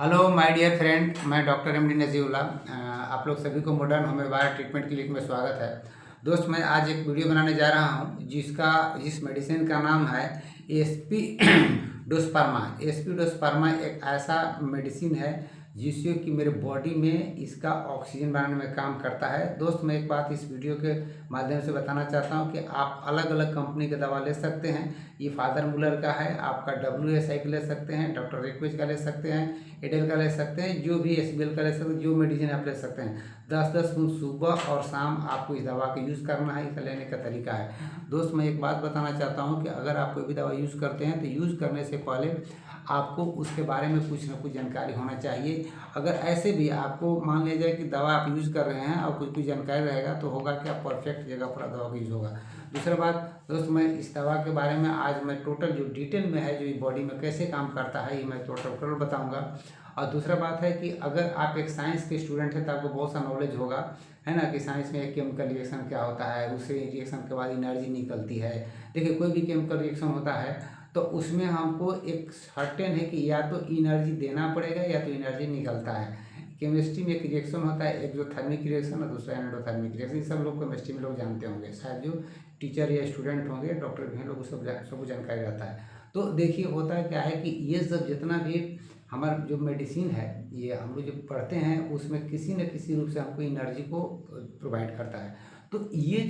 Hello my dear friend, मैं doctor MD नजीउल्लाह। आप लोग सभी को मॉडर्न होम्योपैथ ट्रीटमेंट क्लिनिक में स्वागत है। दोस्त, मैं आज एक वीडियो बनाने जा रहा हूं जिस मेडिसिन का नाम है एसपी डोस्पर्मा। एसपी डोस्पर्मा एक ऐसा मेडिसिन है जिससे कि मेरे बॉडी में इसका ऑक्सीजन बनाने में काम करता है। दोस्त, मैं एक बात इस वीडियो के माध्यम से बताना चाहता हूं कि आप अलग अलग कंपनी का दवा ले सकते हैं। ये फादर मुलर का है, आपका WSI का ले सकते हैं, डॉक्टर रिक्वेज का ले सकते हैं, एडेल का ले सकते हैं, जो भी SBL का ले सकते हैं, जो मेडिसिन आप ले सकते हैं। 10-10 बूंद सुबह और शाम आपको इस दवा का यूज़ करना है। इसका लेने का तरीका है। दोस्त, मैं एक बात बताना चाहता हूँ कि अगर आप कोई भी दवा यूज़ करते हैं तो यूज़ करने से पहले आपको उसके बारे में कुछ ना कुछ जानकारी होना चाहिए। अगर ऐसे भी आपको मान लिया जाए कि दवा आप यूज़ कर रहे हैं और कुछ जानकारी रहेगा तो होगा कि आप परफेक्ट जगह पर दवा का यूज़ होगा। दूसरा बात दोस्त, मैं इस दवा के बारे में आज मैं टोटल जो डिटेल में है, जो ये बॉडी में कैसे काम करता है, ये मैं टोटल बताऊंगा। और दूसरा बात है कि अगर आप एक साइंस के स्टूडेंट हैं तो आपको बहुत सा नॉलेज होगा, है ना, कि साइंस में एक केमिकल रिएक्शन क्या होता है, उससे रिएक्शन के बाद एनर्जी निकलती है। देखिए, कोई भी केमिकल रिएक्शन होता है तो उसमें हमको एक सर्टेन है कि या तो एनर्जी देना पड़ेगा या तो एनर्जी निकलता है। केमिस्ट्री में एक रिएक्शन होता है, एक जो थर्मिक रिएक्शन और दूसरा एंडोथर्मिक रिएक्शन। सब लोग केमिस्ट्री में लोग जानते होंगे, शायद जो टीचर या स्टूडेंट होंगे, डॉक्टर भी हैं, लोग सबको जानकारी रहता है। तो देखिए, होता है क्या है कि ये सब जितना भी हमारा जो मेडिसिन है, ये हम लोग जो पढ़ते हैं उसमें किसी न किसी रूप से हमको एनर्जी को प्रोवाइड करता है। तो ये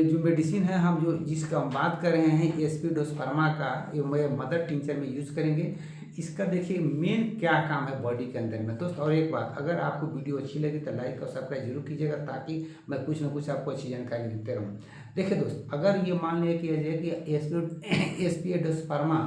जो मेडिसिन है, हम जिसका हम बात कर रहे हैं एसपी डोस्पर्मा का, ये मदर टिंचर में यूज़ करेंगे। इसका देखिए मेन क्या काम है बॉडी के अंदर में। दोस्त, और एक बात, अगर आपको वीडियो अच्छी लगी तो लाइक और सब्सक्राइब जरूर कीजिएगा ताकि मैं कुछ ना कुछ आपको अच्छी जानकारी देते रहूँ। देखिए दोस्त, अगर ये मान लिया किया जाए कि एसपी डोस्पर्मा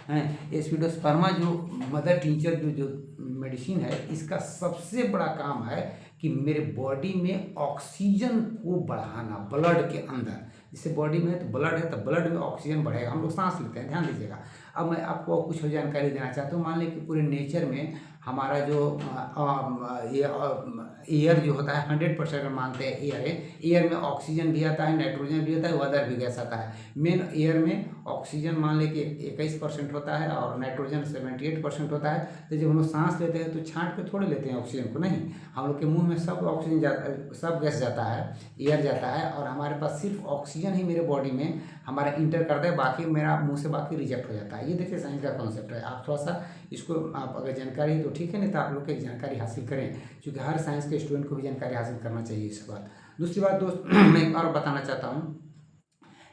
है, एसपी डोस्पर्मा जो मदर टिंचर जो मेडिसिन है, इसका सबसे बड़ा काम है कि मेरे बॉडी में ऑक्सीजन को बढ़ाना। ब्लड के अंदर, जैसे बॉडी में है तो ब्लड है तो ब्लड में ऑक्सीजन बढ़ेगा, हम लोग सांस लेते हैं, ध्यान दीजिएगा। अब मैं आपको कुछ जानकारी देना चाहता हूँ। मान लें कि पूरे नेचर में हमारा जो एयर जो होता है 100% में मानते हैं एयर है। एयर में ऑक्सीजन भी आता है, नाइट्रोजन भी आता है, अदर भी गैस आता है। मेन एयर में ऑक्सीजन मान लें कि 21% होता है और नाइट्रोजन 78% होता है। तो जब हम लोग सांस लेते हैं तो छांट के थोड़े लेते हैं ऑक्सीजन को, नहीं, हम लोग के मुंह में सब ऑक्सीजन सब गैस जाता है, एयर जाता है, और हमारे पास सिर्फ ऑक्सीजन ही मेरे बॉडी में हमारा इंटर करता है, बाकी मेरा मुंह से बाकी रिजेक्ट हो जाता है। ये देखिए साइंस का कॉन्सेप्ट है। आप थोड़ा सा इसको, आप अगर जानकारी है तो ठीक है, नहीं तो आप लोग की जानकारी हासिल करें, क्योंकि हर साइंस के स्टूडेंट को भी जानकारी हासिल करना चाहिए इस बात। दूसरी बात दोस्त, मैं एक और बताना चाहता हूँ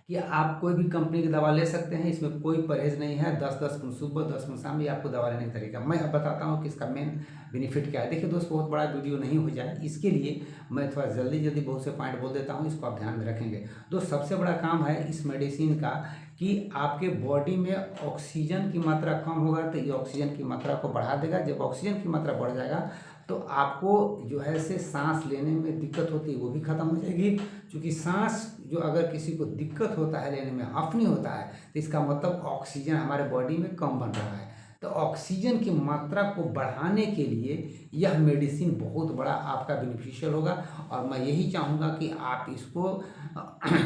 कि आप कोई भी कंपनी की दवा ले सकते हैं, इसमें कोई परहेज नहीं है। 10-10 दिन सुबह, 10 दिन शाम, ये आपको दवा लेने का तरीका मैं अब बताता हूँ कि इसका मेन बेनिफिट क्या है। देखिए दोस्त, बहुत बड़ा वीडियो नहीं हो जाए, इसके लिए मैं थोड़ा जल्दी बहुत से पॉइंट बोल देता हूँ, इसको आप ध्यान में रखेंगे। दोस्त, सबसे बड़ा काम है इस मेडिसिन का कि आपके बॉडी में ऑक्सीजन की मात्रा कम होगा तो ये ऑक्सीजन की मात्रा को बढ़ा देगा। जब ऑक्सीजन की मात्रा बढ़ जाएगा तो आपको जो है से सांस लेने में दिक्कत होती है वो भी ख़त्म हो जाएगी। क्योंकि सांस जो अगर किसी को दिक्कत होता है लेने में, हांफनी होता है, तो इसका मतलब ऑक्सीजन हमारे बॉडी में कम बन रहा है। तो ऑक्सीजन की मात्रा को बढ़ाने के लिए यह मेडिसिन बहुत बड़ा आपका बेनिफिशियल होगा। और मैं यही चाहूँगा कि आप इसको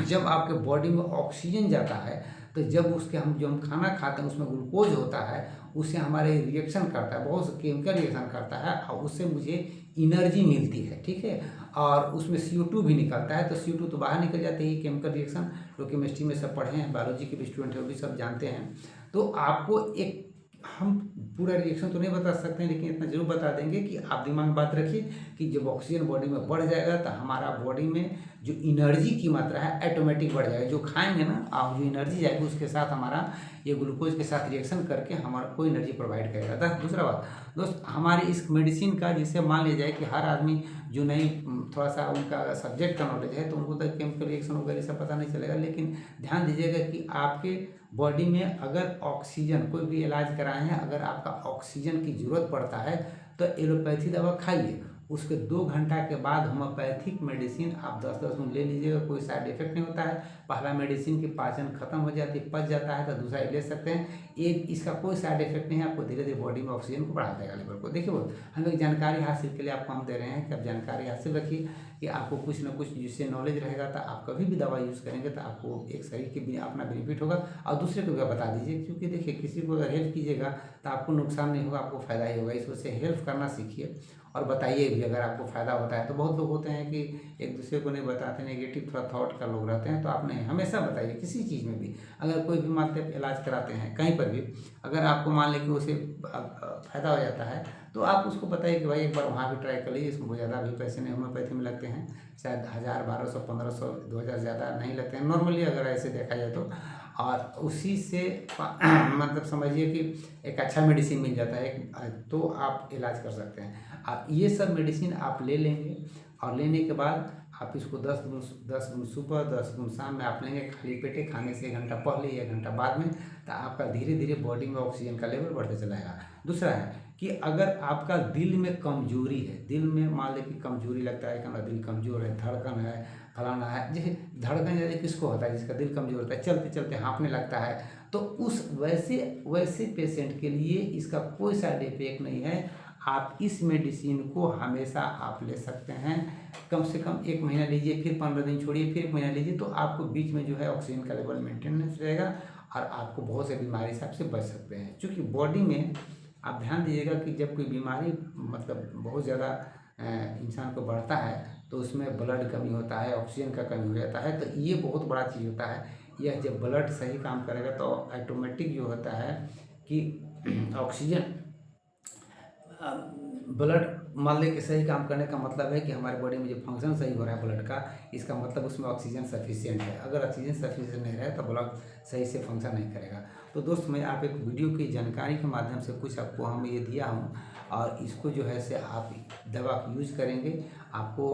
जब आपके बॉडी में ऑक्सीजन जाता है तो जब उसके जो हम खाना खाते हैं उसमें ग्लूकोज होता है, उससे हमारे रिएक्शन करता है, बहुत से केमिकल रिएक्शन करता है और उससे मुझे एनर्जी मिलती है, ठीक है। और उसमें CO2 भी निकलता है, तो CO2 तो बाहर निकल जाते हैं केमिकल रिएक्शन, जो केमिस्ट्री में सब पढ़े हैं, बायोलॉजी के भी स्टूडेंट हैं वो भी सब जानते हैं। तो आपको एक, हम पूरा रिएक्शन तो नहीं बता सकते हैं, लेकिन इतना जरूर बता देंगे कि आप दिमाग में बात रखिए कि जब ऑक्सीजन बॉडी में बढ़ जाएगा तो हमारा बॉडी में जो एनर्जी की मात्रा है ऑटोमेटिक बढ़ जाएगा। जो खाएंगे ना आप, जो एनर्जी जाएगी उसके साथ हमारा ये ग्लूकोज के साथ रिएक्शन करके हमारा को एनर्जी प्रोवाइड करेगा। दूसरा बात दोस्त, हमारी इस मेडिसिन का, जिससे मान लिया जाए कि हर आदमी जो नहीं, थोड़ा सा उनका सब्जेक्ट का नॉलेज है तो उनको तो केमिकल रिएक्शन वगैरह सब पता नहीं चलेगा, लेकिन ध्यान दीजिएगा कि आपके बॉडी में अगर ऑक्सीजन, कोई भी इलाज कराए हैं, अगर आपका ऑक्सीजन की ज़रूरत पड़ता है तो एलोपैथी दवा खाइए, उसके 2 घंटा के बाद होम्योपैथिक मेडिसिन आप 10-10 दिन ले लीजिएगा, कोई साइड इफेक्ट नहीं होता है। पहला मेडिसिन की पाचन खत्म हो जाती है, पच जाता है, तो दूसरा ले सकते हैं। एक इसका कोई साइड इफेक्ट नहीं है, आपको धीरे धीरे बॉडी में ऑक्सीजन को बढ़ा देगा लेवल को। देखिए वो हम एक जानकारी हासिल के लिए आपको हम दे रहे हैं कि आप जानकारी हासिल रखिए कि आपको कुछ ना कुछ जिससे नॉलेज रहेगा, तो आप कभी भी दवा यूज़ करेंगे तो आपको एक शरीर के भी अपना बेनिफिट होगा और दूसरे को भी आप बता दीजिए। क्योंकि देखिए किसी को अगर हेल्प कीजिएगा तो आपको नुकसान नहीं होगा, आपको फ़ायदा ही होगा। इस वजह से हेल्प करना सीखिए और बताइए भी अगर आपको फ़ायदा होता है। तो बहुत लोग होते हैं कि एक दूसरे को नहीं बताते, नेगेटिव थोड़ा थॉट का लोग रहते हैं, तो आप नहीं, हमेशा बताइए किसी चीज़ में भी। अगर कोई भी मान लें इलाज कराते हैं कहीं पर भी, अगर आपको मान लें कि उसे फ़ायदा हो जाता है तो आप उसको बताइए कि भाई एक बार वहाँ भी ट्राई कर लीजिए, इसमें बहुत ज़्यादा भी पैसे नहीं होम्योपैथी में लगते हैं, शायद 1000, 1200, 1500, 2000 ज़्यादा नहीं लगते हैं नॉर्मली अगर ऐसे देखा जाए तो। और उसी से मतलब समझिए कि एक अच्छा मेडिसिन मिल जाता है, तो आप इलाज कर सकते हैं। आप ये सब मेडिसिन आप ले लेंगे और लेने के बाद आप इसको 10 दिन सुबह 10 दिन शाम में आप लेंगे खाली पेटे, खाने से 1 घंटा पहले या 1 घंटा बाद में, तो आपका धीरे धीरे बॉडी में ऑक्सीजन का लेवल बढ़ते चला जाएगा। दूसरा है कि अगर आपका दिल में कमजोरी है, दिल में मान लें कि कमजोरी लगता है कि हमारा दिल कमज़ोर है, धड़कन है, फलाना है, जैसे धड़कन ज़्यादा किसको होता है, जिसका दिल कमज़ोर होता है, चलते चलते हाँफने लगता है, तो उस वैसे पेशेंट के लिए इसका कोई साइड इफेक्ट नहीं है। आप इस मेडिसिन को हमेशा आप ले सकते हैं, कम से कम 1 महीना लीजिए, फिर 15 दिन छोड़िए, फिर 1 महीना लीजिए, तो आपको बीच में जो है ऑक्सीजन का लेवल मेंटेनेंस रहेगा और आपको बहुत से बीमारी से आपसे बच सकते हैं। क्योंकि बॉडी में आप ध्यान दीजिएगा कि जब कोई बीमारी मतलब बहुत ज़्यादा इंसान को बढ़ता है तो उसमें ब्लड कमी होता है, ऑक्सीजन का कमी हो जाता है, तो ये बहुत बड़ा चीज़ होता है। यह जब ब्लड सही काम करेगा तो ऑटोमेटिक जो होता है कि ऑक्सीजन ब्लड मान लें कि सही काम करने का मतलब है कि हमारे बॉडी में जो फंक्शन सही हो रहा है ब्लड का, इसका मतलब उसमें ऑक्सीजन सफिशिएंट है। अगर ऑक्सीजन सफिशिएंट नहीं रहे तो ब्लड सही से फंक्शन नहीं करेगा। तो दोस्त मैं आप एक वीडियो की जानकारी के माध्यम से कुछ आपको हम ये दिया हूँ और इसको जो है से आप दवा यूज करेंगे, आपको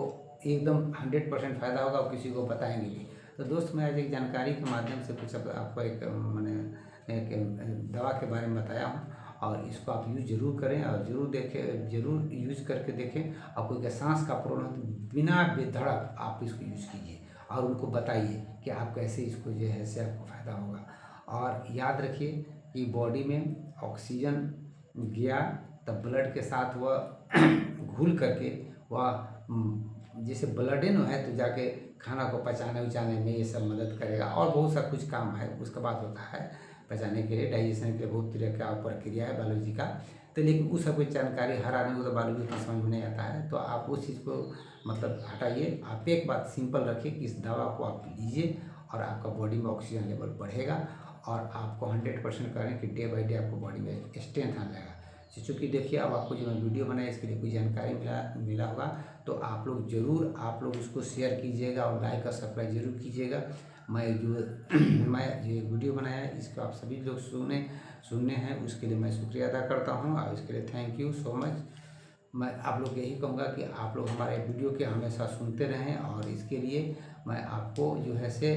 एकदम 100% फ़ायदा होगा और किसी को बताएंगे भी। तो दोस्त मैं आज एक जानकारी के माध्यम से कुछ आपको एक मैंने एक दवा के बारे में बताया हूँ और इसको आप यूज़ ज़रूर करें और ज़रूर देखें, ज़रूर यूज़ करके देखें। और कोई का सांस का प्रॉब्लम तो बिना बेधड़क आप इसको यूज़ कीजिए और उनको बताइए कि आप कैसे इसको जो है से आपको फ़ायदा होगा। और याद रखिए कि बॉडी में ऑक्सीजन गया तब ब्लड के साथ वह घुल करके वह जैसे ब्लड है है तो जाके खाना को पचाने उचाने में ये सब मदद करेगा और बहुत सा कुछ काम है उसके बाद होता है पचाने के लिए, डाइजेशन के लिए बहुत तरह का प्रक्रिया है बायोलॉजी का। तो लेकिन उस सब की जानकारी हर आदमी को तो बायोलॉजी की समझ में नहीं आता है, तो आप उस चीज़ को मतलब हटाइए। आप एक बात सिंपल रखिए कि इस दवा को आप लीजिए और आपका बॉडी में ऑक्सीजन लेवल बढ़ेगा और आपको 100% करें कि डे बाई डे आपको बॉडी में स्ट्रेंथ आने लगेगा। चूँकि देखिए अब आपको जो मैं वीडियो बनाया इसके लिए कोई जानकारी मिला होगा तो आप लोग उसको शेयर कीजिएगा और लाइक और सब्सक्राइब जरूर कीजिएगा। मैं जो वीडियो बनाया है इसको आप सभी लोग सुनने हैं उसके लिए मैं शुक्रिया अदा करता हूँ और इसके लिए थैंक यू सो मच। मैं आप लोग यही कहूँगा कि आप लोग हमारे वीडियो के हमेशा सुनते रहें और इसके लिए मैं आपको जो है से